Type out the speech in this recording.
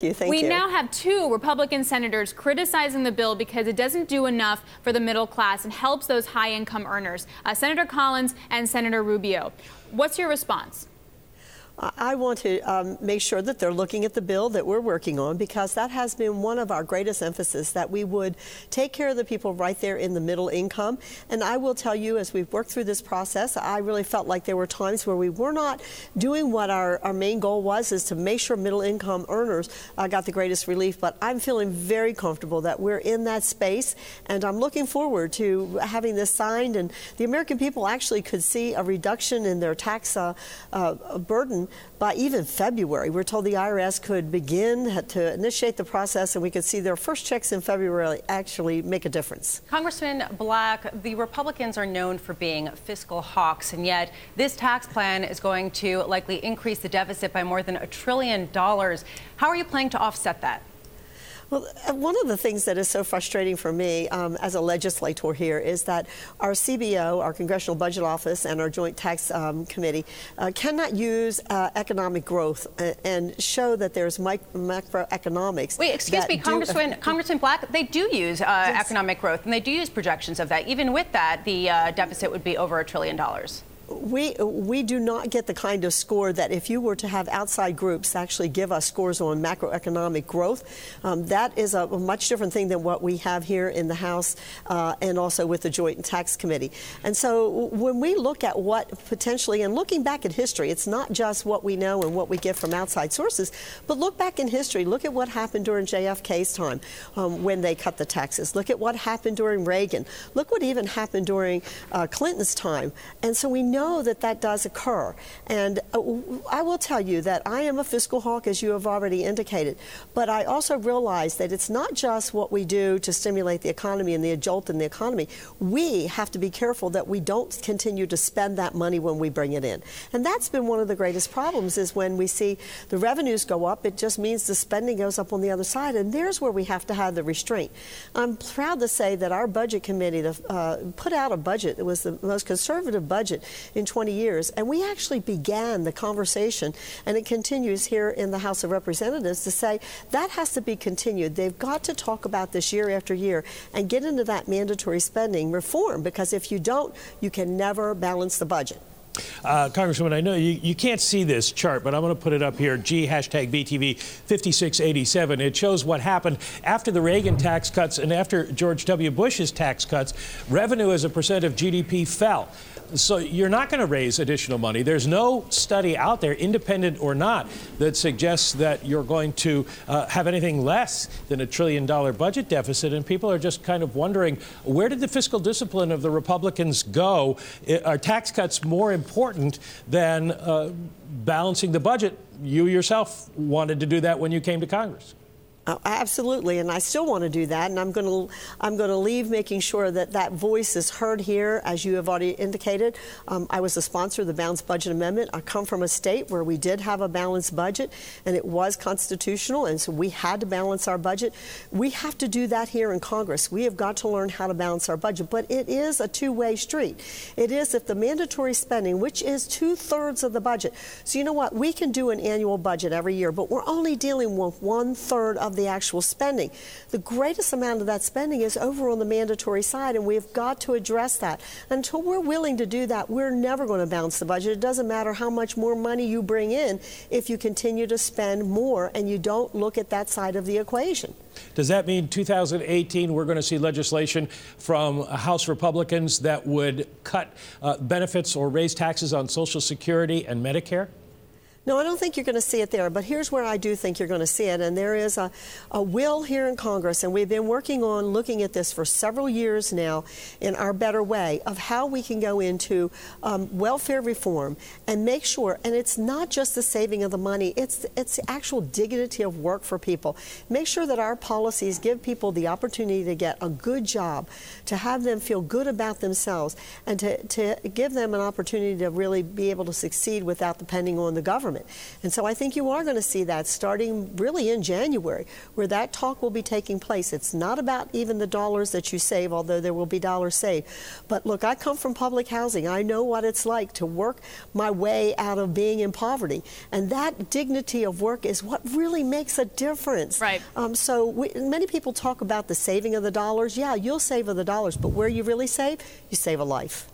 Thank we you. now have two Republican senators criticizing the bill because it doesn't do enough for the middle class and helps those high-income earners, Senator Collins and Senator Rubio. What's your response? I want to make sure that they're looking at the bill that we're working on, because that has been one of our greatest emphasis, that we would take care of the people right there in the middle income. And I will tell you, as we've worked through this process, I really felt like there were times where we were not doing what our main goal was, is to make sure middle income earners got the greatest relief. But I'm feeling very comfortable that we're in that space, and I'm looking forward to having this signed. And the American people actually could see a reduction in their tax burden by even February. We're told the IRS could begin to initiate the process, and we could see their first checks in February actually make a difference. Congressman Black, the Republicans are known for being fiscal hawks, and yet this tax plan is going to likely increase the deficit by more than $1 trillion. How are you planning to offset that? Well, one of the things that is so frustrating for me as a legislator here is that our CBO, our Congressional Budget Office, and our Joint Tax Committee cannot use economic growth and show that there's macroeconomics. Wait, excuse me, Congressman Black, they do use economic growth, and they do use projections of that. Even with that, the deficit would be over $1 trillion. We do not get the kind of score that if you were to have outside groups actually give us scores on macroeconomic growth. That is a much different thing than what we have here in the House and also with the Joint Tax Committee. And so when we look at what potentially, and looking back at history, it's not just what we know and what we get from outside sources, but look back in history. Look at what happened during JFK's time when they cut the taxes. Look at what happened during Reagan. Look what even happened during Clinton's time. And so we know that does occur. And I will tell you that I am a fiscal hawk, as you have already indicated, but I also realize that it's not just what we do to stimulate the economy and the jolt in the economy. We have to be careful that we don't continue to spend that money when we bring it in. And that's been one of the greatest problems, is when we see the revenues go up, it just means the spending goes up on the other side, and there's where we have to have the restraint. I'm proud to say that our budget committee put out a budget. It was the most conservative budget in 20 years, and we actually began the conversation, and it continues here in the House of Representatives, to say that has to be continued. They've got to talk about this year after year and get into that mandatory spending reform, because if you don't, you can never balance the budget. Congresswoman, I know you can't see this chart, but I'm going to put it up here. #BTV 5687. It shows what happened after the Reagan tax cuts and after George W. Bush's tax cuts. Revenue as a percent of GDP fell. So you're not going to raise additional money. There's no study out there, independent or not, that suggests that you're going to have anything less than $1 trillion budget deficit. And people are just kind of wondering, where did the fiscal discipline of the Republicans go? Are tax cuts more important than balancing the budget? You yourself wanted to do that when you came to Congress. Absolutely, and I still want to do that, and I'm going to leave making sure that that voice is heard here, as you have already indicated. I was a sponsor of the Balanced Budget Amendment. I come from a state where we did have a balanced budget, and it was constitutional, and so we had to balance our budget. We have to do that here in Congress. We have got to learn how to balance our budget, but it is a two-way street. It is if the mandatory spending, which is 2/3 of the budget. So you know what? We can do an annual budget every year, but we're only dealing with 1/3 of the actual spending. The greatest amount of that spending is over on the mandatory side, and we've got to address that. Until we're willing to do that, we're never going to balance the budget. It doesn't matter how much more money you bring in if you continue to spend more and you don't look at that side of the equation. Does that mean 2018 we're going to see legislation from House Republicans that would cut benefits or raise taxes on Social Security and Medicare? No, I don't think you're going to see it there, but here's where I do think you're going to see it, and there is a will here in Congress, and we've been working on looking at this for several years now in our better way of how we can go into welfare reform and make sure, and it's not just the saving of the money, it's the actual dignity of work for people. Make sure that our policies give people the opportunity to get a good job, to have them feel good about themselves, and to give them an opportunity to really be able to succeed without depending on the government. retirement. And so I think you are going to see that starting really in January, where that talk will be taking place. It's not about even the dollars that you save, although there will be dollars saved. But look, I come from public housing. I know what it's like to work my way out of being in poverty. And that dignity of work is what really makes a difference. Right. Many people talk about the saving of the dollars. Yeah, you'll save of the dollars, but where you really save, you save a life.